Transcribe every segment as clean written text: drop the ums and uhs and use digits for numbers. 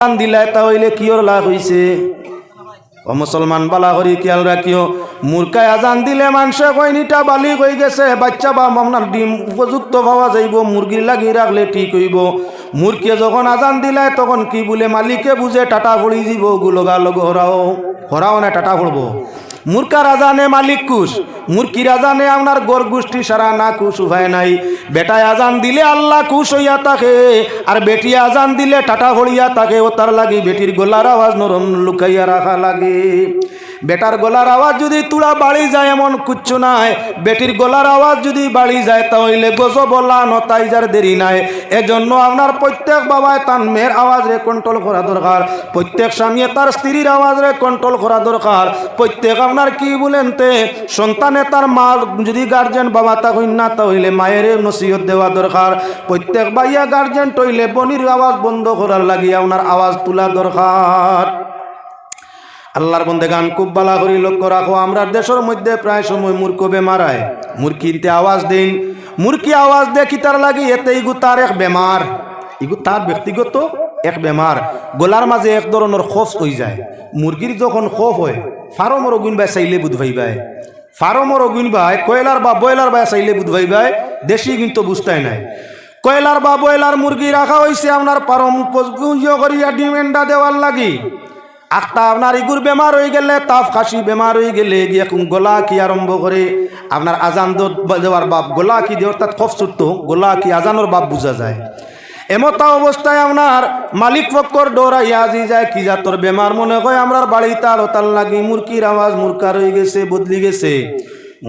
আজান দিলে তাহলে কিয়র লাভ হইছে? ও মুসলমান বালা করি খেয়াল রাখিও, মুরকায় আজান দিলে মানুষে কইনিটা বালিক হয়ে গেছে, বাচ্চা বা আপনার ডিম উপযুক্ত পাওয়া যাইব, মুরগির লাগি রাখলে ঠিক হইব। মুরগিয়ে যখন আজান দিলে তখন কি বলে মালিকে বুঝে টাটা পড়ি যাব, গুলগা লগ হরাও না টাটা পড়বো। মুরকার আজানে মালিক কুশ, মুরকির আজানে আপনার গোর গোষ্ঠী সারা না কুশ উপায় নাই। বেটায় আজান দিলে আল্লাহ কুশ হইয়া থাকে, আর বেটি আজান দিলে টাটা হইয়া থাকে। ও তার লাগি বেটির গলার আওয়াজ নরম লুকাইয়া রাখা লাগে। বেটার গলার আওয়াজ যদি তুলা বাড়ি যায় এমন কিচ্ছু নাই, বেটির গলার আওয়াজ যদি বাড়ি যায় তাহলে গজব বলা নতাই যার দেরি নাই। এজন্য আপনার প্রত্যেক বাবায় তার মেয়ের আওয়াজরে কন্ট্রোল করা দরকার, প্রত্যেক স্বামী তার স্ত্রীর আওয়াজরে কন্ট্রোল করা দরকার। প্রত্যেক আপনার কি বলেন তে সন্তানে তার মা যদি গার্জেন বাবা তা হইন না তাহলে মায়ের নসিহত দেওয়া দরকার। প্রত্যেক ভাইয়া গার্জেন টইলে বনির আওয়াজ বন্ধ করার লাগিয়ে আপনার আওয়াজ তোলা দরকার। আল্লাহর বন্দেগান খুব বালা করি লক্ষ্য রাখো, আমরা দেশের মধ্যে প্রায় সময় মূর্খ বেমার হয়। মুরগিতে আওয়াজ দিন, মুরগি আওয়াজ দেখি তার লাগে এতে ইগু তার এক বেমার, ইগু তার ব্যক্তিগত এক বেমার। গলার মাঝে এক ধরনের খোফ হয়ে যায়। মুরগির যখন খোফ হয় ফার্মর অগুন বাই চাইলে বুধ ভাইবাই, ফার্মর অগুন বাই কয়লার বা বয়লার বাই চাইলে বুধ ভাইবাই, দেশি কিন্তু বুঝতাই নাই। কয়লার বা বয়লার মুরগি রাখা হয়েছে আপনার পারম করিয়া ডিমেন্ডা দেওয়ার লাগি। আখটা আপনার ইগুর বেমার হয়ে গেলে, তাপ খাসি বেমার হয়ে গেলে গিয়ে গোলা কি আরম্ভ করে আপনার আজান দেওয়ার বাপ, গোলা কি দেওয়ার তার খফ ছুটত, গোলা কি আজানোর বাপ বোঝা যায়। এমতা অবস্থায় আপনার মালিক ফক্কর ডোরাইয়া আজি যায় কি জাতর বেমার মনে হয় আমরার বাড়ি তার ওতার লাগি মুরগির আওয়াজ মুরকার হয়ে গেছে, বদলি গেছে।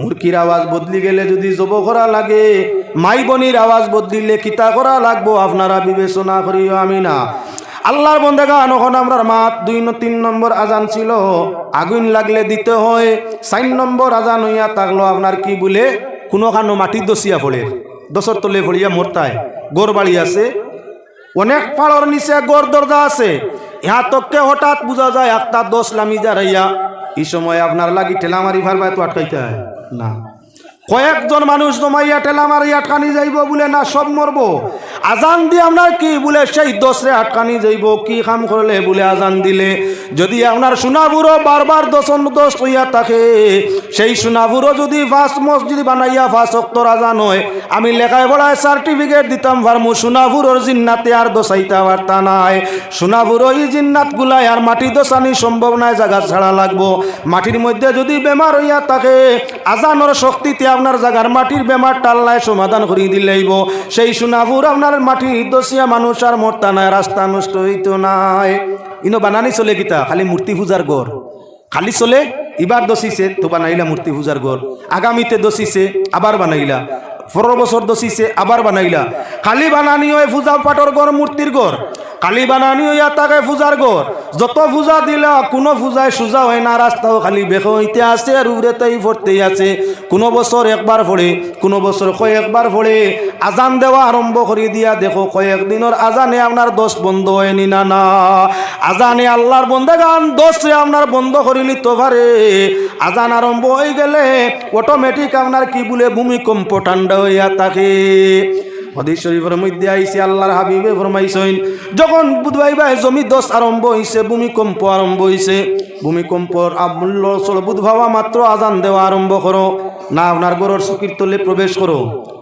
মুরগির আওয়াজ বদলি গেলে যদি জব করা লাগে, মাই বনির আওয়াজ বদলিলে কিতা করা লাগবো আপনারা বিবেচনা করিও। আমি না আল্লাহর বন্দেগান এখন আমরার মাত 2-3 নম্বর আজান ছিল, আগুন লাগলে দিতে হয়। 4 নম্বর আজান হইয়া থাকলো আপনার কি বলে কোনো খানো মাটির দসিয়া পড়ে, দশর তলে পড়িয়া মরতায়। গোর বাড়ি আছে, অনেক পাড়র নিচে গোর দরজা আছে, ইহা তককে হঠাৎ বোঝা যায় একটা 10 লামি যা রাইয়া। এই সময় আপনার লাগি ঠেলা মারি ফারবাই তো আটকাইতে হয় না, কয়েকজন মানুষ জমাইয়া ঠেলা মারি আটকানি যাইব বলে না সব মরব। আজান দিয়ে আপনার কি বলে সেই দোষরে আটকানি যাইব, কি কাম করলে বলে আজান দিলে যদি আপনার সোনাবুড়ো বারবার দোষ হইয়া থাকে, সেই সোনাবুড়ো যদি ফার্স্ট মসজিদ বানাইয়া 5 ওয়াক্তর আজান হয়, আমি লেখায় পড়ায় সার্টিফিকেট দিতাম পারমু সোনাবুড়োর জিন্নাতে আর দোষাইতে পারতা নাই। সোনাবুড়ো এই জিন্নাত গুলাই আর মাটি দোষানি সম্ভব নাই, জায়গা ছাড়া লাগবো। মাটির মধ্যে যদি বেমার হইয়া থাকে, আজানোর শক্তিতে আপনার জায়গার মাটির বেমার টাল্লায় সমাধান করিয়ে দিলেইব। সেই সোনাপুর আপনার মাটি দোষিয়া মানুষ আর মরতা নাই, রাস্তা নষ্ট হইতো নাই। ইনো বানানি চলে কিতা খালি মূর্তি পূজার ঘর খালি চলে। এবার দোষিছে তো বানাইলা মূর্তি পূজার ঘর, আগামীতে দোষিছে আবার বানাইলা, 15 বছর দোষিছে আবার বানাইলা। খালি বানানি হয় পূজা পাঠর ঘর, মূর্তির ঘর। খালি বানানি হইয়া থাকে পূজার ঘর। যত পূজা দিলা কোনো পূজায় সোজা হয় না, রাস্তাও খালি বেখ হইতে আছে আর উড়েতেই পড়তেই আছে। কোনো বছর একবার পড়ে, কোনো বছর কয়েকবার পড়ে। আজান দেওয়া আরম্ভ করে দিয়া দেখো কয়েকদিনের আজানে আপনার দোষ বন্ধ হয়নি না। না আজানে আল্লাহর বন্দেগান দোষে আপনার বন্ধ করিলি তো পারে। আজান আরম্ভ হয়ে গেলে অটোমেটিক আপনার কি বলে ভূমিকম্প ঠান্ডা হইয়া থাকে। হাদিস শরীফের মধ্যে আইছে আল্লাহর হাবিবে ফরমাইছেন, যখন বুধবাই ভাই জমি দোষ আরম্ভ হইছে, ভূমিকম্প আরম্ভ হইছে, ভূমিকম্পর আমূল্য বুধ ভাবা মাত্র আজান দেওয়া আরম্ভ করো না। আপনার ঘরের চকির তলে প্রবেশ করো।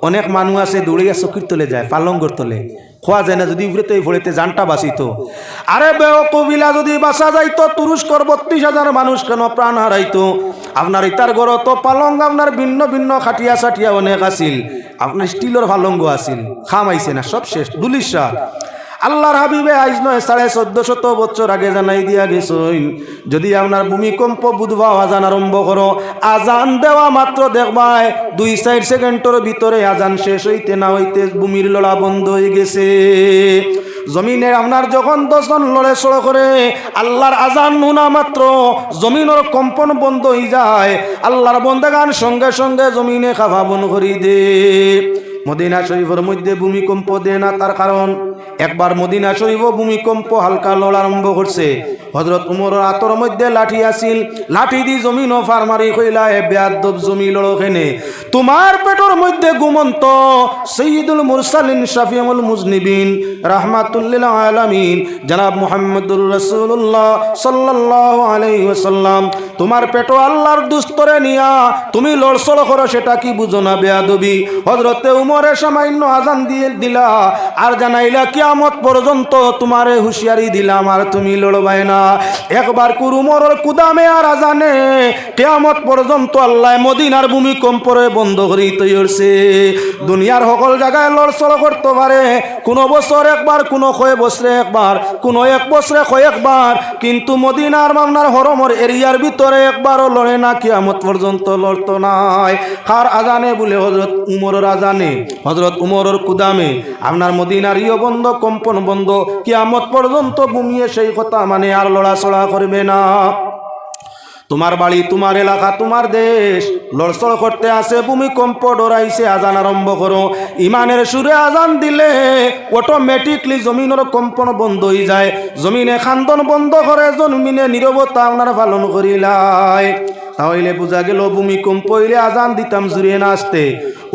অনেক মানুষ আছে দৌড়িয়া চকির তলে যায়, পালঙ্গর তলে খোয়া যায় না, যদি উড়েতে ভরেতে জানটা বাঁচিত। আরে বেওকবিলা যদি বাঁচা যাইতো, তুরস্কর 32,000 মানুষ কেন প্রাণ হারাইতো। আপনার ইতার ঘর তো পালঙ্গ আপনার ভিন্ন ভিন্ন খাটিয়া সাটিয়া অনেক আছিল, আপনার স্টিলের পালঙ্গ আছিল, খামাইছে না, সব শেষ দুলিশা। আল্লাহর হাবিবে আইজ নয় 1450 বছর আগে জানাই দিয়া গেছেন, যদি আপনার ভূমিকম্প বুধবা আজান আরম্ভ করো, আজান দেওয়া মাত্র দেখবাই 2-4 সেকেন্ডের ভিতরে আজান শেষ হইতে না হইতে ভূমির লড়া বন্ধ হয়ে গেছে। জমিনে আপনার যখন দর্শন লড়ে সড়ো করে, আল্লাহর আজান নুনা মাত্র জমিনের কম্পন বন্ধ হয়ে যায়। আল্লাহর বন্দেগান সঙ্গে সঙ্গে জমিনে খাফা বন করি দে। মদিনা শরীফের মধ্যে ভূমিকম্প দেয় না, তার কারণ একবার মদিনা শরীফ ভূমিকম্প হালকা লড় আরম্ভ করছে। হযরত উমরের হাতের মধ্যে লাঠি আছিল, লাঠি দি জমিন ফার মারি কইলা, এ বেয়াদব জমি লড়খানে, তোমার পেটের মধ্যে ঘুমন্ত সাইয়্যিদুল মুরসালিন শাফিউল মুজনিবিন রাহমাতুল্লিল আলামিন জনাব মুহাম্মদুর রাসূলুল্লাহ সাল্লাল্লাহু আলাইহি ওয়াসাল্লাম তোমার পেটো আল্লাহর দুস্তরে নিয়া তুমি লড়ছড় করো, সেটা কি বুঝো না বেয়াদবি? হযরতে উমরে সামান্য আজান দিয়ে দিলা আর জানাইলা কিয়ামত পর্যন্ত তোমারে হুঁশিয়ারি দিলাম আর তুমি লড়বাই না। একবার উমরের কুদামে আর আজানে কিয়ামত পর্যন্ত আল্লাহ মদিনার ভূমিকম্পরে বন্ধ করি তৈরছে। দুনিয়ার সকল জায়গায় লড়ছড় করতে পারে, কোনো বছর একবার, কোনো কয়েক বছরে একবার, কোনো এক বছরে কয়েকবার, কিন্তু মদিনার মামনার হরমর এরিয়ার ভিতরে একবারও লড়ে না, কিয়ামত পর্যন্ত লড়তো নাই। কার আজানে বলে? হযরত উমরের আজানে, হযরত উমরের কুদামে আপনার মদিনার ইয় বন্ধ, কম্পন বন্ধ, কিয়ামত পর্যন্ত ঘুমিয়ে সেই কথা মানে আর লড়াচড়া করবে না। তোমার বাড়ি, তোমার এলাকা, তোমার দেশ লড়ছড় করতে আসে, ভূমিকম্প ডরাইছে, আজান আরম্ভ করো। ইমানের সুরে আজান দিলে অটোমেটিকলি জমিনের কম্পন বন্ধ হয়ে যায়, জমিনে খান্দন বন্ধ করে, জমিনে নীরবতা আপনার পালন করিলাই। তাহলে বোঝা গেল ভূমিকম্প হইলে আজান দিতাম জুড়ে না আসতে,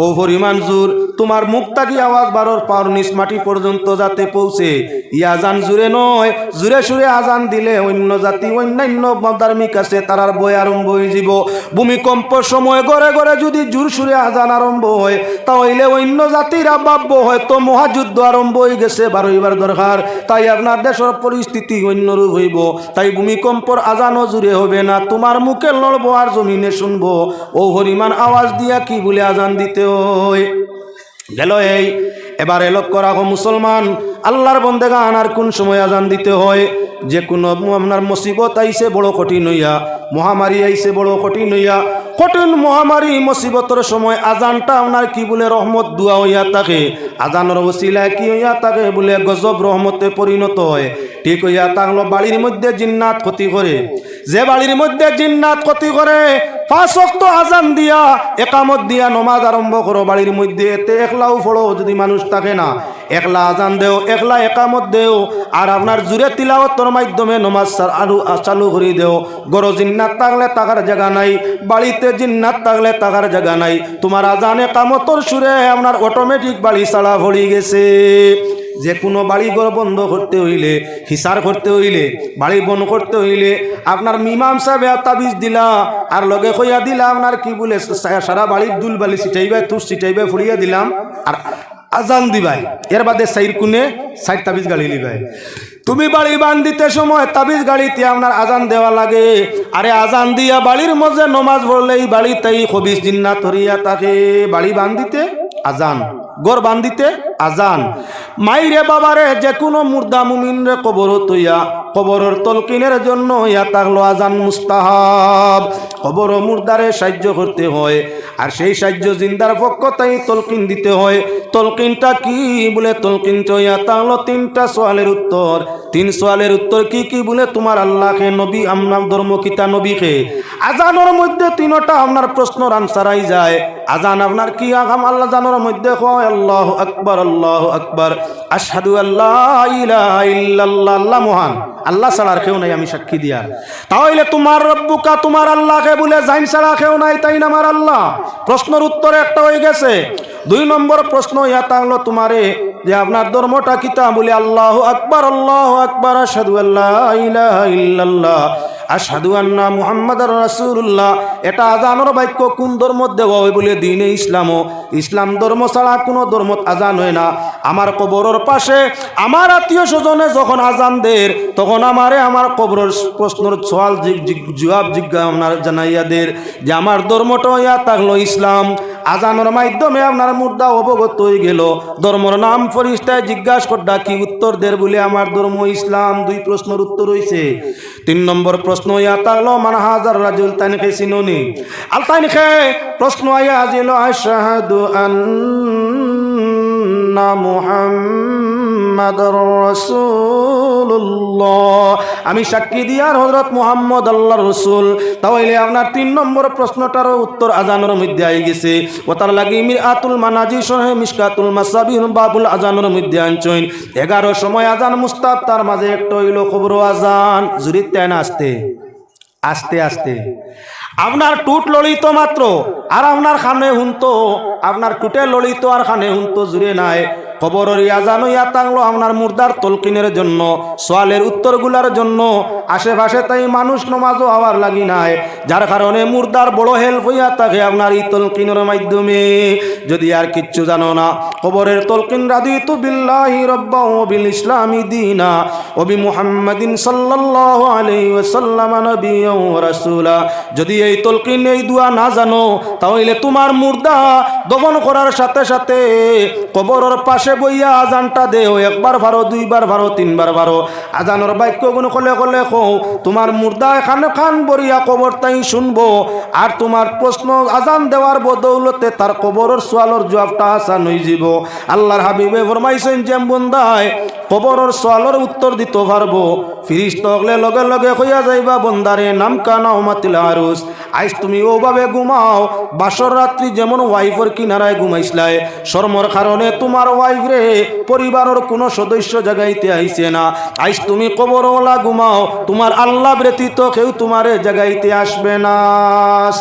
ও পরিমাণ জোর তোমার মুখ থাকি আওয়াজ বারোর পাওয়ার নিচ মাটি পর্যন্ত যাতে পৌঁছে। ই আজান জুড়ে নয়, জুড়ে সুরে আজান দিলে অন্য জাতি, অন্যান্য ধার্মিক আছে তারার বই আরম্ভ হয়ে যাব। ভূমিকম্প সময় ঘরে ঘরে যদি জোর সুরে আজান আরম্ভ হয়, তাহলে অন্য জাতিরা ভাবব হয়তো মহাযুদ্ধ আরম্ভ হয়ে গেছে, বারোইবার দরকার। তাই আপনার দেশের পরিস্থিতি অন্যরূপ হইব। তাই ভূমিকম্পর আজানও জুড়ে হবে না, তোমার মুখে লড়বো আর জমিনে শুনবো ও পরিমাণ আওয়াজ দিয়া কি বলে আজান দিতে হয়। গেল এই, এবারে লক্ষ্য রাখো মুসলমান, আল্লাহর বন্দেগান আর কোন সময় আজান দিতে হয়? যে কোনো আপনার মুসিবত আইছে বড় কঠিন হইয়া, মহামারী আইছে বড় কঠিন হইয়া, কঠিন মহামারী মুসিবতের সময় আজানটা আপনার কি বলে রহমত দুয়া হইয়া থাকে। আজানের ওসিলায় কি হইয়া থাকে বলে গজব রহমতে পরিণত হয়। ঠিক হইয়া থাকলো বাড়ির মধ্যে জিন্নাত ক্ষতি করে, যে বাড়ির মধ্যে জিন্নাত ক্ষতি করে 5 ওয়াক্ত আজান দিয়া একামত দিয়া নমাজ আরম্ভ করো বাড়ির মধ্যে, এতে একলাও পড়ো যদি মানুষ থাকে না, একলা আজান দেও, একলা একামত দেও, আর আপনার জুড়ে তিলাওয়াতের মাধ্যমে নমাজ আরো চালু করে দেও। গরো জিন্নাত থাকলে টাকার জায়গা নাই, বাড়িতে জিন্নাত থাকলে টাকার জায়গা নাই। তোমার আজান একামতর সুরে আপনার অটোমেটিক বাড়ি ছাড়া ভরে গেছে। যে কোনো বাড়ি ঘর বন্ধ করতে হইলে, হিসার করতে হইলে, বাড়ি বন্ধ করতে হইলে আপনার মিমাম সাহেব তাবিজ দিলা আর লগে কইয়া দিলা আপনার কি বলে সারা বাড়ির দুল বালি ছিটাইবে, তুষ ছিটাইবে, ফুড়িয়া দিলাম আর আজান দিবাই, এর বাদে সাইর কোনে সাইড তাবিজ গালি লিবাই। তুমি বাড়ি বান্ধিতে সময় তাবিজ গাড়িতে আপনার আজান দেওয়া লাগে। আরে আজান দিয়া বাড়ির মধ্যে নমাজ পড়লেই বাড়িতেই খবিস জিন্নাত ধরিয়া থাকে। বাড়ি বান্ধিতে আজান, গড় বান্ধিতে আজান। মাইরে বাবারে যে কোনো মুর্দা মুমিন রে কবর তৈয়া, কবরের তলকিনের জন্য ইয়া থাকলো আজান মুস্তাহাব। কবর মুর্দারে সাহায্য করতে হয়, আর সেই সাহায্য জিন্দার পক্ষ তাই তলকিন দিতে হয়। তলকিনটা কি বলে? তলকিন ইয়া থাকলো 3টা সওয়ালের উত্তর। 3 সওয়ালের উত্তর কি কি বলে? তোমার আল্লাহকে, নবী, আমনাম ধর্ম কিতা নবীকে। আজানের মধ্যে 3টা আপনার প্রশ্নের আনসার আই যায়। আজান আপনার কি আগাম আল্লাহ জানোর মধ্যে কয় আল্লাহু আকবার, আল্লাহু আকবার, আশহাদু আল্লা ইলাহা ইল্লাল্লাহ, আল্লাহ মহান, আল্লাহ ছাড়া আর কেউ নাই, আমি সাক্ষী দিয়া। তাহলে তোমার রব্বুকা, তোমার আল্লাহকে বলে জাইন ছাড়া কেউ নাই, তাই না আমার আল্লাহ? প্রশ্নের উত্তর একটা হয়ে গেছে। 2 নম্বর প্রশ্ন ইয়া থাকলো তোমারে যে আপনার ধর্মটা কিতা বলে? আল্লাহু আকবার, আল্লাহু আকবার, আশহাদু আল্লা ইলাহা ইল্লাল্লাহ, আশহাদু আন্না মুহাম্মাদার রাসূলুল্লাহ। এটা আজানের বাক্য কোন ধর্ম দেওয়া হয় বলে? দ্বীনে ইসলামও। ইসলাম ধর্ম ছাড়া কোনো ধর্ম আজান হয় না। আমার কবরের পাশে আমার আত্মীয় স্বজনে যখন আজান দের, তখন আমারে আমার কবরের প্রশ্নের সওয়াল জবাব আপনার জানাইয়া দের যে আমার ধর্মটা ইয়া থাকলো ইসলাম। আজানের মাধ্যমে আপনার মুর্দা অবগত হয়ে গেল, ধর্মর নাম ফরিস্তায় জিজ্ঞাসা করডা কি উত্তর দের বলে? আমার ধর্ম ইসলাম। 2 প্রশ্নের উত্তর হইছে। 3 নম্বর প্রশ্ন ইয়া থাকলো মান হাজার রাজুল, তাইনকে চিনুনি? আল তাইনকে প্রশ্ন আয়া আজিল আশহাদু আন্না মুহাম্মাদ মুহাম্মাদুর রাসূলুল্লাহ, আমি সাক্ষী দিয়ার হযরত মুহাম্মদ আল্লাহর রাসূল। তাহলে আপনার 3 নম্বর প্রশ্নটারও উত্তর আজানের মধ্যে আই গেছে। ওতার লাগি মিরআতুল মানাজি সহে মিশকাতুল মাসাবিহ বাবুল আজানের মধ্যে আনছইন 11 সময় আজান মুস্তাহাব, তার মাঝে একটা হইল খবর আজান। জুরিত তাই না আস্তে আস্তে আস্তে আপনার টুট ললিত মাত্র আর আপনার খানে হুনতো, আপনার টুটে ললিত আর খানে হুনতো জুড়ে নাই। খবরের আজান হইয়া থাকলো আপনার মুর্দার তলকিনের জন্য, সোয়ালের উত্তরগুলার জন্য। আশেপাশে তাই মানুষ নমাজও হওয়ার লাগি নাই, যার কারণে মুর্দার বড় হেল্প হইয়া থাকে আপনার এই তলকিনের মাধ্যমে। যদি আর কিচ্ছু জানো না, খবরের তলকিন রাদিতু বিল্লাহি রাব্বা ওয়া বিল ইসলামি দীনা ওয়া বি মুহাম্মাদিন সাল্লাল্লাহু আলাইহি ওয়াসাল্লাম নবিয়্যা ওয়া রাসূলা। যদি এই তলকিন এই দোয়া না জানো, তাহলে তোমার মুর্দা দফন করার সাথে সাথে কবরের পাশে বইয়া আজানটা দেও, একবার ভারো, দুইবার ভারো, তিনবার ভারো। আজানের বাক্যগুলো কলে কলে কও, তোমার মুর্দা এখানে খান বরিয়া কবর তাই শুনবো। আর তোমার প্রশ্ন আজান দেওয়ার বদৌলতে তার কবরের সোয়ালের জবাবটা আসান হয়ে যাব। আল্লাহর হাবিবে ফরমাইছেন যে বন্দায় কবরের সোয়ালের উত্তর দিতে পারবো, ফিরিস্তা হলে লগে লগে হইয়া যাইবা বন্দারে নাম কানা ওমাতিল আরুস। আজ তুমি ওভাবে ঘুমাও, বাসর রাত্রি যেমন ওয়াইফের কিনারায় ঘুমাইছিলাই, শর্মর কারণে তোমার ওয়াইফ রে পরিবারের কোনো সদস্য জাগাইতে আইছে না। আজ তুমি কবরওয়ালা ঘুমাও, তোমার আল্লাহ ব্যতীত কেউ তোমারে জাগাইতে আসবে না।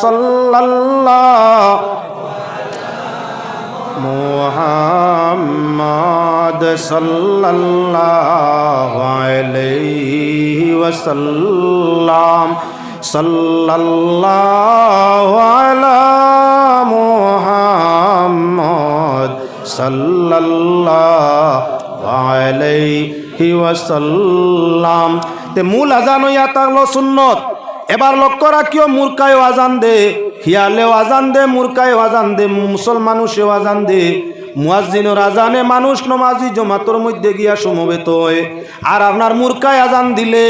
সাল্লাল্লাহু মুহাম্মদ সাল্লাল্লাহু আলাইহি ওয়াসাল্লাম। সাল্লাল্লাহু আলা মুহাম্মদ সাল্লাল্লাহু আলাইহি ওয়াসাল্লাম। তে মূল আজান হইয়া থাকলো সুন্নত। এবার লক্ষ্য রাখিও, মূর্খায়ও আজান দে, হিয়ালেও আজান দে, মূর্খায়ও আজান দে, মুসলমানুষেও আজান দে। মুয়াজ্জিনের আজানে মানুষ নমাজি জমাতর মধ্যে গিয়া সমবেত হয়। আর আপনার মূর্খায় আজান দিলে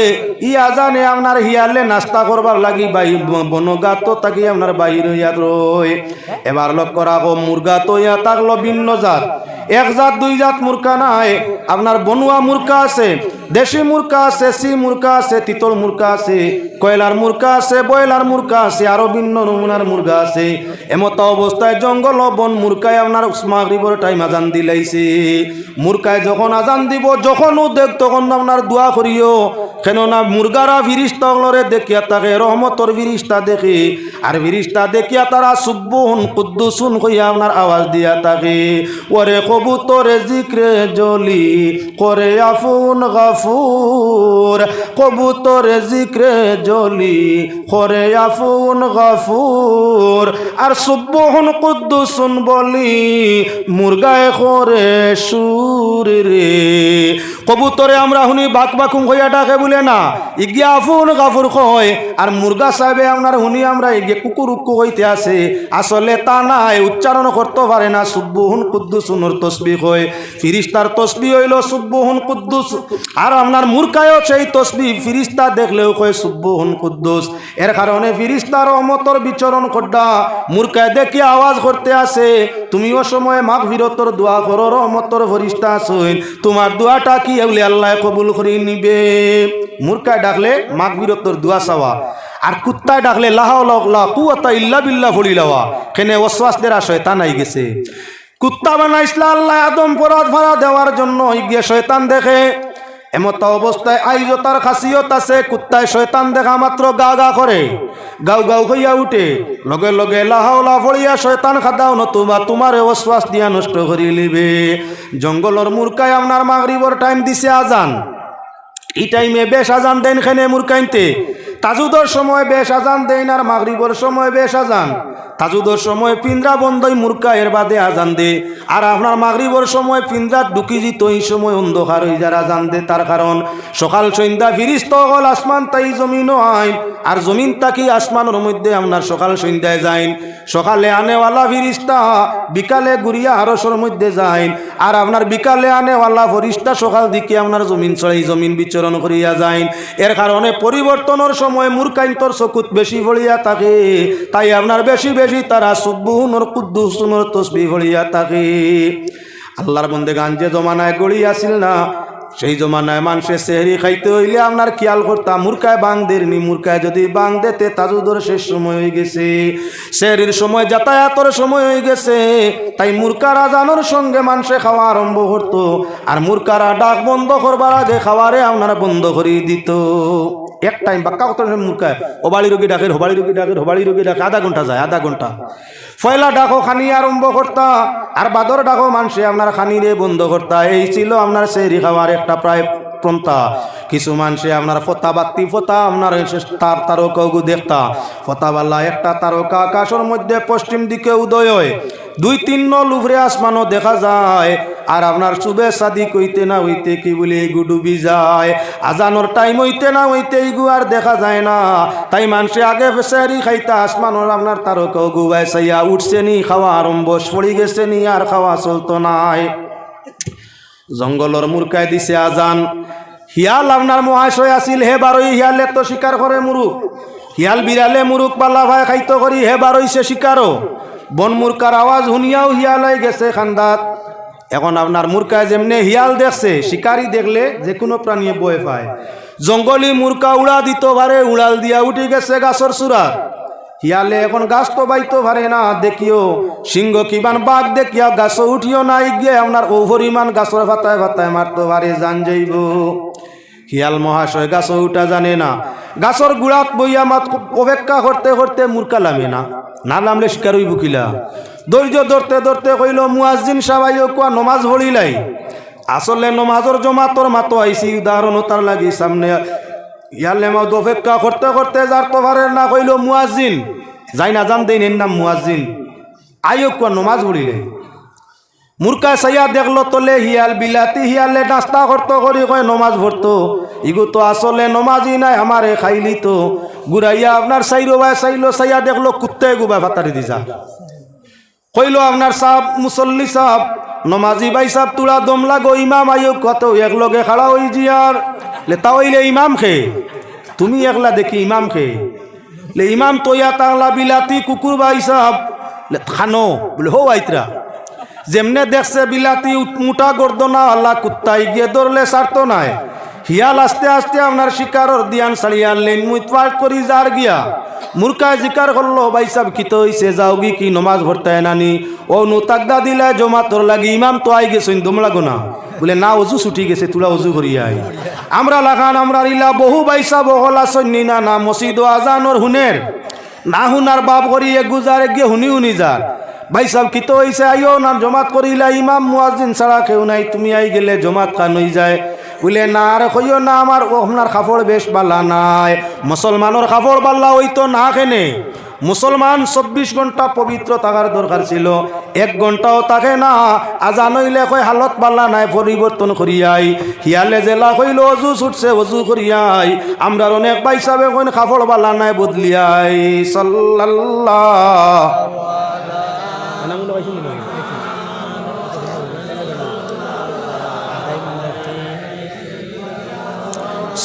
ই আজানে আপনার হিয়ালে নাস্তা করবার লাগি বনগাত তাকে আপনার বাহির হইয়া রয়। এবার লক্ষ্য রাখো, মুরগা তো ইয়া থাকলো ভিন্ন জাত, এক জাত দুই জাত মূর্খা নাই। আপনার বনুয়া মূর্খা আছে, দেশি মূর্খা আছে, সি মূর্খা আছে, তিতল মূর্খা আছে, কয়লার মূর্খা আছে, বয়লার মূর্খা আছে, আরো ভিন্ন নমুনার মুরগা আছে। এমত অবস্থায় জঙ্গল বন মূর্খায় আপনার মাগরিবের টাইম আজান দিলাইছে। মূর্খায় যখন আজান দিব, যখন দেখ তখন আপনার দোয়া করিও, কেননা মুরগারা ফিরিস্তা হলরে দেখিয়া তাকে রহমতর ফিরিস্তা দেখে, আর ফিরিস্তা দেখিয়া তারা সুবহুন কুদ্দুসুন কইয়া আপনার আওয়াজ দিয়া থাকে। ওরে কবুতরে জিক্রে জলি করে আফুন গাফুর, কবুতরে জিক্রে জলি করে আফুন গাফুর। আর সুবহুন কুদ্দুসুন বলি মুরগায় করে সুর রে। কবুতরে আমরা শুনি বাক বাকুম হইয়া ডাকে বলে না, ইগিয়া আফুন গাফুর কয়। আর মুরগা সাহেবে আপনার শুনি আমরা ইগে কুকুর উক্কু হইতে আছে, আসলে তা নাই, উচ্চারণ করতে পারে না। সুবহুন কুদ্দুসুনের তসবিহ হয়, ফিরিস্তার তসবিহ হইল সুবহুন কুদ্দুস। আর আপনার মূর্খায়ও সেই তসবিহ ফিরিস্তা দেখলেও কয় সুবহুন কুদ্দুস। এর কারণে ফিরিস্তার রহমতর বিচরণ করডা মূর্খায় দেখি আওয়াজ করতে আছে, তুমিও সময় মাগফিরতর দোয়া করো, রহমতর ফরিস্তা আছেন, তোমার দোয়াটা কি বলে আল্লাহ কবুল করে নিবে। মূর্খায় ডাকলে মাগফিরতর দোয়া চাওয়া, আর কুত্তায় ডাকলে লা হাওলা ওয়ালা কুওয়াতা ইল্লা বিল্লাহ ফড়ি লওয়া। কেনে ওয়াসওয়াস দেরা শয়তান আই গেছে। কুত্তা বানাইছিলা আল্লাহ আদম পরাত ভাড়া দেওয়ার জন্য, গিয়ে শয়তান দেখে। এমত অবস্থায় আইজো তার খাসিয়ত আছে, কুত্তায় শয়তান দেখা মাত্র গা গা করে, গাও গাও হইয়া উঠে, লগে লগে লাহাওলা ফড়িয়া শয়তান খাদাও, নতুবা তোমারে ওয়াসওয়াস দিয়া নষ্ট করি লিবে। জঙ্গলের মূর্খায় আপনার মাগরিবর টাইম দিছে আজান, এই টাইমে বেশ আজান দেন খেনে মূর্খাইতে। তাজুদর সময় বেশ আজান দেন, আর মাগরিবর সময় বেশ আজান। তাজুদর সময় পিন্দ্রা বন্ধই মূর্খা, এর বাদে আজান দে। আর আপনার মাগরিবর সময় পিন্দ্রা ঢুকি যেত, এই সময় অন্ধকার হয়ে যারা আজান দে। তার কারণ সকাল সন্ধ্যা ফিরিস্তা হল আসমান তাই জমিনও আইন, আর জমিন তাকি আসমানের মধ্যে আপনার সকাল সন্ধ্যায় যাইন। সকালে আনেওয়ালা ফিরিস্তা বিকালে গুড়িয়া আরসের মধ্যে যাইন, আর আপনার বিকালে আনেওয়ালা ফরিস্তা সকাল দিকে আপনার জমিন চড়াই জমিন বিচরণ করিয়া যাইন। এর কারণে পরিবর্তনের সময় মূর্খাইন্তর চকুত বেশি ভরিয়া থাকে, তাই আপনার বেশি বেশি তারা সুবহুনুর কুদ্দুসুনুর তসবিহ ভরিয়া থাকে। আল্লাহর বন্দেগান যে জমানায় গড়ি আসিল না, সেই জমানায় মানুষের সেহরি খাইতে হইলে আপনার খেয়াল করতাম মুরকায় বাং দেননি, মুরকায় যদি বাং দেতে তাজুদর শেষ সময় হয়ে গেছে, সেহরির সময় যাতায়াতের সময় হয়ে গেছে, তাই মুরকারা জানোর সঙ্গে মানুষে খাওয়া আরম্ভ করতো, আর মুরকারা ডাক বন্ধ করবার আগে খাওয়ারে আপনারা বন্ধ করে দিত। এক টাইম বাক্কা কত মুরকায় হবাড়ি রোগী ডাকের, হবাড়ি রোগী ডাকের, হবাড়ি রোগী ডাকে, আধা ঘন্টা যায়, আধা ঘন্টা। ফয়লা ডাকো খানি আরম্ভ করতা, আর বাদর ডাকো মানুষে আপনার খানিরে বন্ধ করতা। এই ছিল আপনার সেহরি খাওয়ার একটা প্রায় পন্থা। কিছু মানুষে আপনার ফতা বাত্তি ফতা আপনার তার তারকাগু দেখতা, ফতাবাল্লা একটা তারকা আকাশের মধ্যে পশ্চিম দিকে উদয় হয়, 2-3 নল উপরে আসমানও দেখা যায়, আর আপনার শুভে সাদিক হইতে না হইতে কি বলে এগু ডুবি যায়, আজানোর টাইম হইতে না হইতে এগু আর দেখা যায় না। তাই মানুষে আগে সেহরি খাইতা আসমানোর আপনার তারকাও গুবায় সাইয়া উঠছে নি, খাওয়া আরম্ভ পড়ি গেছে নি, আর খাওয়া চলতো নাই। জঙ্গলর মুরকায় দিছে আজান, হিয়াল আপনার মহাশয় আসিল, হে বারোই হিয়ালে তো শিকার করে মুরুক, হিয়াল বিড়ালে মুরুক পাল্লা ভাই খাইতো করি, হে বারোইছে শিকারও। বন মুরকার আওয়াজ শুনিয়াও হিয়ালাই গেছে খান্দাত। এখন আপনার মুরকায় যেমনে হিয়াল দেখছে, শিকারি দেখলে যে কোনো প্রাণী বয়ে পায়, জঙ্গলি মুরকা উড়া দিত পারে, উড়াল দিয়া উঠে গেছে গাছর চূড়া। হিয়ালে এখন গাছ তো বাইতো পারে না, দেখিও সিংহ কিবান বাঘ দেখিয়া গাছ উঠিও না, গিয়ে আপনার ওভরিমান গাছর ফাতায় ফাতায় মারতে পারে, জান যাইব। হিয়াল মহাশয় গাছ উঠা জানে না, গাছর গুড়াত বইয়া মাত অপেক্ষা করতে করতে মুরকা লামে না, না নামলে শিকার হইব কিলা। ধৈর্য ধরতে ধরতে কইল মুয়াজ্জিন সাবাইও কোয়া নমাজ পড়িলাই। আসলে নমাজর জমাতর মাতো আইসি, উদাহরণ তার লাগি সামনে। ইয়ালে মাউদ অপেক্ষা করতে করতে যার তো পারে না, কইল মুয়াজ্জিন যাই না জান দেন নাম মুয়াজ্জিন আইও কোয়া নমাজ পড়িলাই। মুরকা সাইয়া দেখলো তলে হিয়াল বিলাতি, হিয়ালে নাস্তা করতো করি কয় নমাজ পড়তো, ইগু তো আসলে নমাজই নাই, আমারে খাইলি তো। গুড়াইয়া আপনার সাইরো ভাই চাইলো, সাইয়া দেখলো কুত্তে গুবা ভাতারি দিছা। কইলো আপনার সাহ মুসল্লি সাহ নমাজি ভাই সাহ তুলা দম লাগো, ইমাম আইও কত একলগে খাড়া হই জিয়ার লে, তা হইলে ইমাম খে তুমি একলা দেখি ইমাম খে লে, ইমাম তৈয়া তাংলা বিলাতি কুকুর ভাই সাহ লে খানো বলে হো আইতরা। যেমনে দেখছে বিলাতি মোটা গর্দনা আল্লাহ কুত্তাই গিয়ে ধরলে সারতো নাই। হিয়াল আস্তে আস্তে আপনার শিকারর দিয়ান সারিয়া লেন মুতপাট করি যার গিয়া। মুরকায় জিকার করলো ভাই সাহেব কিত হইছে, যাওগি কি নমাজ ভরতায় নানি? ও নু তাকদা দিলে জমাতর লাগি, ইমাম তো আই গেছেন দম লাগো না বলে, না অজু ছুটি গেছে তুলা অজু করিয়াই। আমরা লাগান আমরা ইলা বহু বাইসা বহলা সন্নি না না মসজিদ আজানোর হুনের না হুনার বাপ করিয়ে গুজারে গিয়ে হুনি হুনি যার। ভাই সাহেব কিত হইছে আইও না জমাত করিলা, ইমাম মুয়াজ্জিন ছাড়া কেউ নাই, তুমি আই গেলে জমাত খান হই যায়। বলে না আর কইও না, আমার আপনার কাপড় বেশ বালা নাই, মুসলমানের কাপড় বাল্লা হইতো না কেনে। মুসলমান 24 ঘন্টা পবিত্র থাকার দরকার ছিল, 1 ঘন্টাও থাকে না। আজান হইলে কই হালত বাল্লা নাই, পরিবর্তন করিয়াই। হিয়ালে জেলা কইল অজু ছুটছে অজু করিয়াই। আমরা অনেক ভাই সাহেব কইন কাপড় বাল্লা নাই বদলিয়াই। সাল্লাল্লাহ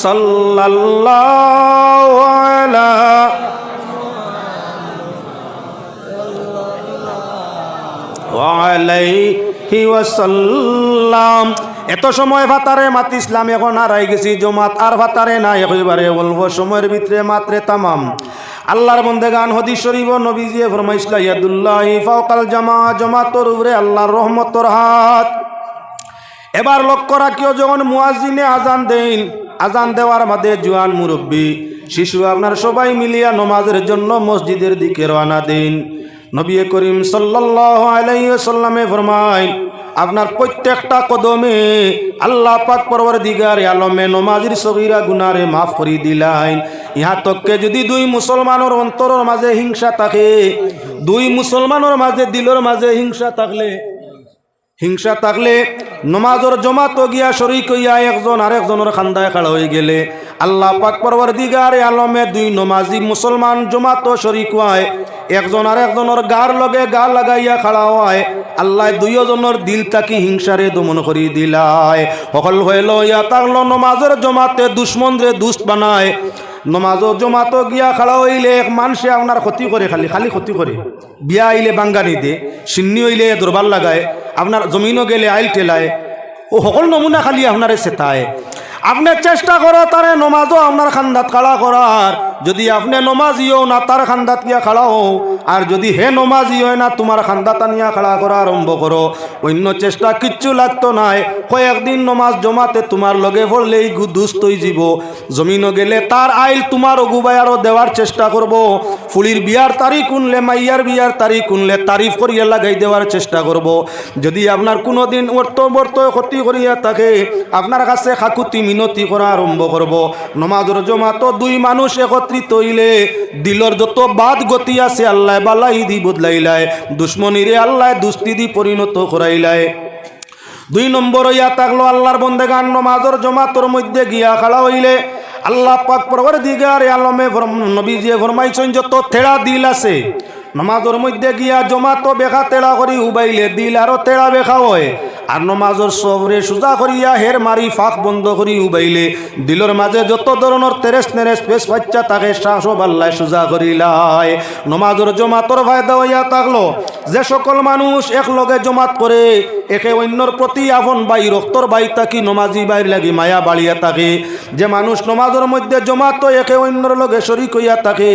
সাল্লাল্লাহু আলাইহি ওয়াসাল্লাম। এত সময় ভাতারে মাত ইসলাম, এখন হারাই গেছি জমাত, আর ভাতারে না একেবারে অল্প সময়ের ভিতরে মাত্রে তামাম। আল্লাহর বন্দেগান হাদিস শরীফ নবীজি ফরমাইছিল ইয়াদুল্লাহি ফাওকাল জামা, জমাতর উপরে আল্লাহর রহমতের হাত। এবার লক্ষ্য রাখিও, যখন মুয়াজ্জিনে আজান দেন, আজান দেওয়ার মাঝে জোয়ান মুরব্বী শিশু আপনার সবাই মিলিয়া নমাজের জন্য মসজিদের দিকে রওনা দেন। নবী করিম সাল্লাল্লাহু আলাইহি ওয়াসাল্লামে ফরমায়, আপনার প্রত্যেকটা কদমে আল্লাহ পাক পরওয়ারদিগার আলমে নমাজির সগীরা গুনারে মাফ করে দিলেন। ইহা তককে যদি 2 মুসলমানের অন্তরের মাঝে হিংসা থাকে, 2 মুসলমানের মাঝে দিলের মাঝে হিংসা থাকলে নমাজর জমাত গিয়া শরীক হইয়া একজন আরেকজনের খান্দায় খাড়া হয়ে গেলে আল্লাহ পাক পরওয়ারদিগার আলমে 2 নমাজি মুসলমান জমাত শরীক হয়, একজন আরেকজনের গার লগে গা লাগাইয়া খাড়া হয়। আল্লাহ 2 জনের দিল তাকি হিংসারে দমন করি দিলায়। সকল হইল ইয়া তাকল নমাজের জমাতে দুশ্মনরে দুষ্ট বানায়। নমাজ জমাত গিয়া খাড়া হইলে এক মানুষে আপনার ক্ষতি করে, খালি ক্ষতি করে। বিয়া আইলে বাঙ্গানি দে, সিন্নি হইলে দরবার লাগায়, আপনার জমিনও গেলে আইল টেলায় ও সকল নমুনা খালি আপনারে চেতায় আপনি চেষ্টা করো তারে নমাজও আপনার খান্দাত খাড়া করার যদি আপনি নমাজিও না তার খান্দাত গিয়া খাড়াও আর যদি হে নমাজি হয় না তোমার খান্দাত আনিয়া খাড়া করা আরম্ভ করো অন্য চেষ্টা কিচ্ছু লাগতো নাই কয়েকদিন নমাজ জমাতে তোমার লগে পড়লেই দুস্থ হয়ে যাব জমিনও গেলে তার আইল তোমার অগুবাই আরও দেওয়ার চেষ্টা করব ফুলির বিয়ার তারিখ উনলে মাইয়ার বিয়ার তারিখ উনলে তারিফ করিয়া লাগাই দেওয়ার চেষ্টা করব যদি আপনার কোনো দিন অর্থ ক্ষতি করিয়া থাকে আপনার কাছে খাকুতি মিনতি করা আরম্ভ করব নমাজের জমাতো দুই মানুষ একত্রিত হইলে দিলর যত বাদ গতি আছে আল্লাহ বালাই দি বদলাইলায় দুশ্মনীরে আল্লাহ দুস্তি দি পরিণত করাইলায় দুই নম্বর হইয়া থাকলো আল্লাহর বন্দেগান নমাজের জমাতর মধ্যে গিয়া খাড়া হইলে আল্লাহ পাক পরওয়ারদিগার আলমে নবীজি ফরমাইছেন যত থেড়া দিল আছে নমাজের মধ্যে গিয়া জমাতো বেখা তেড়া করি উবাইলে দিল আরো তেড়া বেখা হয় আর নমাজের সবরে সোজা করিয়া হের মারি ফাঁক বন্ধ করি উবাইলে দিলর মাঝে যত ধরনের তেরেস নেরেস পেশ বাচ্চা তাকে শ্বাস বাল্লায় সোজা করিলায় নমাজের জমাতর ফায়দা হইয়া থাকলো যে সকল মানুষ একলগে জমাত করে একে অন্যর প্রতি আপন বাই রক্তর বাই তাকি নমাজি বাইর লাগি মায়া বাড়িয়া থাকে যে মানুষ নমাজের মধ্যে জমাত একে অন্যর লগে শরিক হইয়া থাকে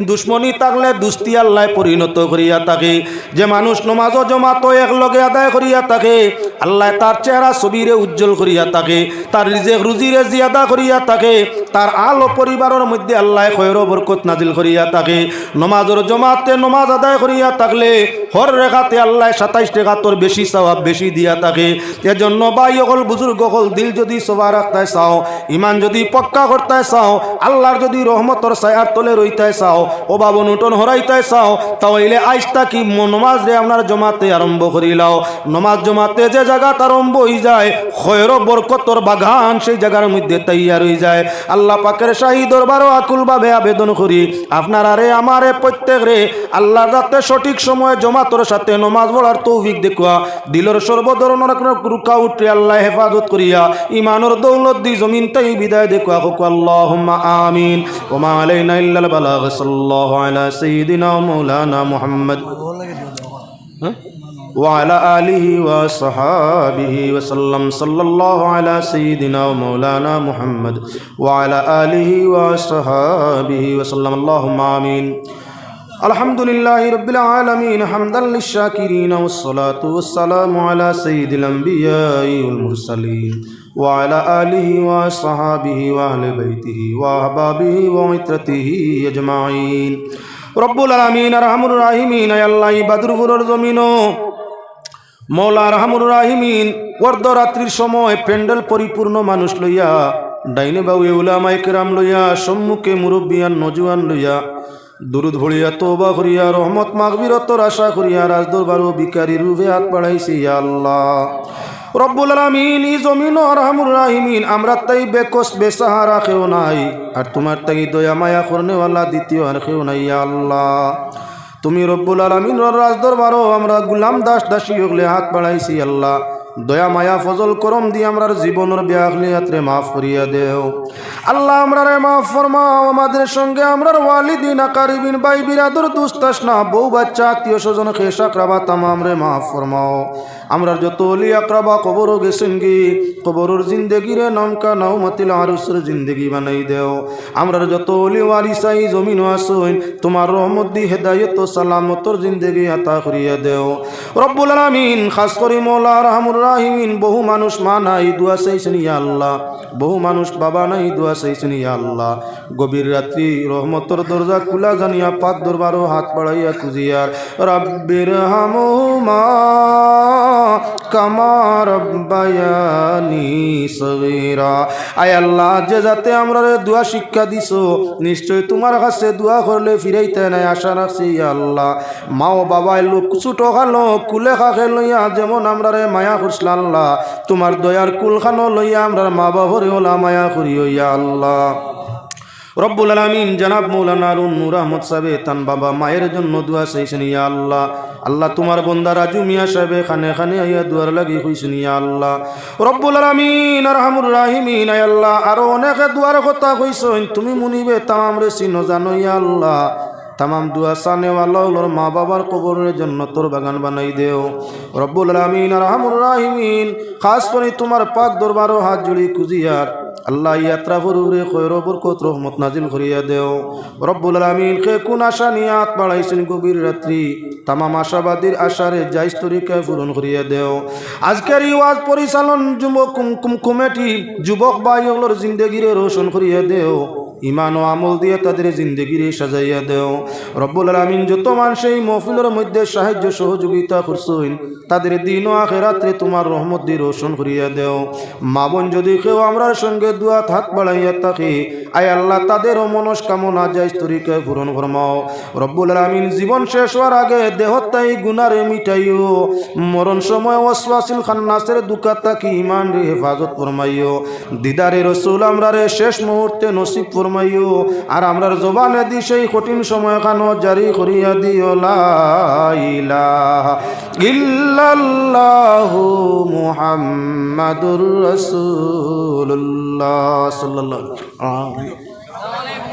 দুশ্মনী থাকলে দুস্তি আল্লাহ পরিণত করিয়া থাকে যে মানুষ নমাজ জমাত একলগে আদায় করিয়া থাকে আল্লাহ তার চেহারা ছবিরে উজ্জ্বল করিয়া থাকে তার রিজেক রুজিরে জিয়াদা করিয়া থাকে তার আলো পরিবারের মধ্যে আল্লাহ খয়র বরকত নাজিল করিয়া থাকে নমাজের জমাতে নমাজ আদায় করিয়া থাকলে হর রেখাতে আল্লাহ 27 টাকা তোর বেশি সওয়াব বেশি দিয়া থাকে এজন্য ভাই সকল বুজুর্গ সকল দিল যদি সবা রাখতে চাও ইমান যদি পক্কা করতে চাও আল্লাহর যদি রহমতর ছায়ার তলে রইতে চাও অভাব অনটন হরাইতে চাও তাহলে আইসটা কি নমাজ রে আপনার জমাতে আরম্ভ করিলাও নমাজ জমাতে যে জায়গা আরম্ভ হয়ে যায় খয়র বরকতর বাগান সেই জায়গার মধ্যে তৈয়ার হয়ে যায় আল্লাহ পাকের শাহী দরবারও আকুলভাবে আবেদন করি আপনার আরে আমারে প্রত্যেক রে আল্লাহর রাতে সঠিক সময়ে জমাতর সাথে নমাজ পড়ার তৌফিক দেখুয়া দিলর সর্বধরনের রুকা উঠে আল্লাহ হেফাজত করিয়া ইমানের দৌলত দি জমিন তাই বিদায় দেখুয়া হোক আল্লাহুম্মা আমিন ওয়া মা আলাইনা ইল্লাল বালাগ সাল্লাল্লাহু আলা সাইয়্যিদিনা মাওলানা মুহাম্মদ وعلى آله وصحابه وسلم صلى الله على سيدنا ومولانا محمد وعلى آله وصحابه وسلم اللهم آمين الحمد لله رب العالمين حمدا للشاكرين والصلاة والسلام على سيد الأنبياء والمرسلين وعلى آله وصحابه وأهل بيته وأحبابه وعترته أجمعين رب العالمين أرحم الراحمين يا الله بدرপুর জমিনো মৌলা রহমুর রাহিমিন অর্ধরাত্রির সময় প্যান্ডেল পরিপূর্ণ মানুষ লইয়া ডাইনে বাউ উলামায়ে কেরাম লইয়া সম্মুখে মুরব্বিয়ান নজওয়ান লইয়া দুরুদ ভরিয়া তওবা করিয়া রহমত মাগফিরতর আশা করিয়া রাজদরবার ও ভিখারি রূপে হাত বাড়াইছি ইয়া আল্লাহ রব্বুল আলামিন এই জমিন রহমুর রাহিমিন আমরা তাই বেকস বেসাহারা কেউ নাই আর তোমার তাই দয়া মায়া করনেওয়ালা দ্বিতীয় আর কেউ নাই ইয়া আল্লাহ তুমি রব্বুল আলামিন রাজদরবারও আমরা গুলাম দাস দাসী হলে হাত বাড়াইছি আল্লাহ দয়া মায়া ফজল করম দিয়ে আমরার জীবনের ব্যাগলিয়াতরে মাফ করিয়া দেও আল্লাহ আমরারে মাফ ফরমাও আমাদের সঙ্গে আমরার ওয়ালিদিন আকারিবিন ভাই বিরাদর দুস্তাস না বউ বাচ্চা আত্মীয় স্বজন খেস আকরাবা তামাম রে মাফ ফরমাও আমরার যত অলি আকরাবা কবরও গেছেন গি কবরের জিন্দেগি রে নমকা নাউমাতিল আরুসের জিন্দেগি বানাই দেও আমরার যত অলি ওয়ারিসাই জমিন আসইন তোমার রহমত দি হেদায়েত ও সালামতর জিন্দেগি আতা করিয়া দেও রব্বুল আলামিন খাস করি মওলা রহমুর রাহিমিন বহু মানুষ মা নাই দোয়া চাইছেন ইয়া আল্লাহ বহু মানুষ বাবা নাই দোয়া চাইছেন ইয়া আল্লাহ গভীর রাত্রি রহমতর দরজা খোলা জানিয়া পাক দরবারও হাত বাড়াইয়া খুঁজিয়ার রাব্বির হামহুমা কামা রাব্বায়ানি সগীরা আয় আল্লাহ যে যাতে আমরা দোয়া শিক্ষা দিছো নিশ্চয় তোমার কাছে দোয়া করলে ফিরাইতে নাই আশা রাখছি ইয়া আল্লাহ মা ও বাবা লোক ছোট খালো কুলে খাকে লইয়া যেমন আমরা রে মায়া করছিল আল্লাহ তোমার দয়ার কুলখানো লইয়া আমরা মা বাবরে ওলা মায়া করিও ইয়া আল্লাহ রব্বুল আলামিন জনাব মৌলানা নূর আহমদ সাহেব তান বাবা মায়ের জন্য দোয়া চাইছেন ইয়া আল্লাহ আল্লাহ তোমার বন্দা রাজু মিয়া সাহেব খানে খানে আইয়া দুয়ার লাগি কইছেন ইয়া আল্লাহ রব্বুল আলামিন আরহামুর রাহিমিন ইয়া আল্লাহ আরো অনেকে দুয়ার কথা কইছেন তুমি মুনিবে তাম রে চিনো জানো ইয়া আল্লাহ तमाम दुआ साने वाला और माँ बाबार कबर जन्नतोर बागान बनाई देओ रब्बुल आलामीन रहमुर राहिमीन खास कर तुम्हार पाक दरबारो हाथ जुड़ी कुजियार अल्लाह यात्रा फरुरे खैर बरकत रहमत नाजिल करिया देओ रब्बुल आलामीन के कुन आशा नियात बाड़ाइছেন गभीर रात्रि तमाम आशाबादीर आशारे जायज तरीकाয় পূরণ করিয়া দেও আজকের ওয়াজ পরিচালন যুবক কমিটি যুবক ভাইগুলোর জিন্দেগিরে রোশন করিয়া দেও ईमान और आमल दिए तादेर जिंदगी सजाइया देओ रब्बुल आलामीन जो मानुष এই महफिलेर मध्य साहाय्य सहयोगिता करछेन तादेर दिन ও आखिराते तुम्हार रहमत দিয়ে रोशन करिया देओ मा बोन যদি কেউ আমরার সঙ্গে দুয়াত হাত বাড়াইয়া থাকে আয় আল্লাহ তাদের মনস্কামনা জায়েজ তরিকায় পূরণ ফরমাও রব্বুল আলামিন জীবন শেষ হওয়ার আগে দেহত্যাই গুনারে মিটাইও মরণ সময় ওয়াসওয়াসিল খান্নাসের দুকা তাকি ঈমান রে হেফাজত ফরমাইও দিদারে রাসূল আমরারে শেষ মুহূর্তে নসিব ফরমাইও আর আমরার জবানে দি সেই কঠিন সময় খানো জারি করিয়া দিও লা ইলাহা ইল্লাল্লাহু মুহাম্মাদুর রাসূলুল্লাহ সাল্লাল্লাহু আলাইহি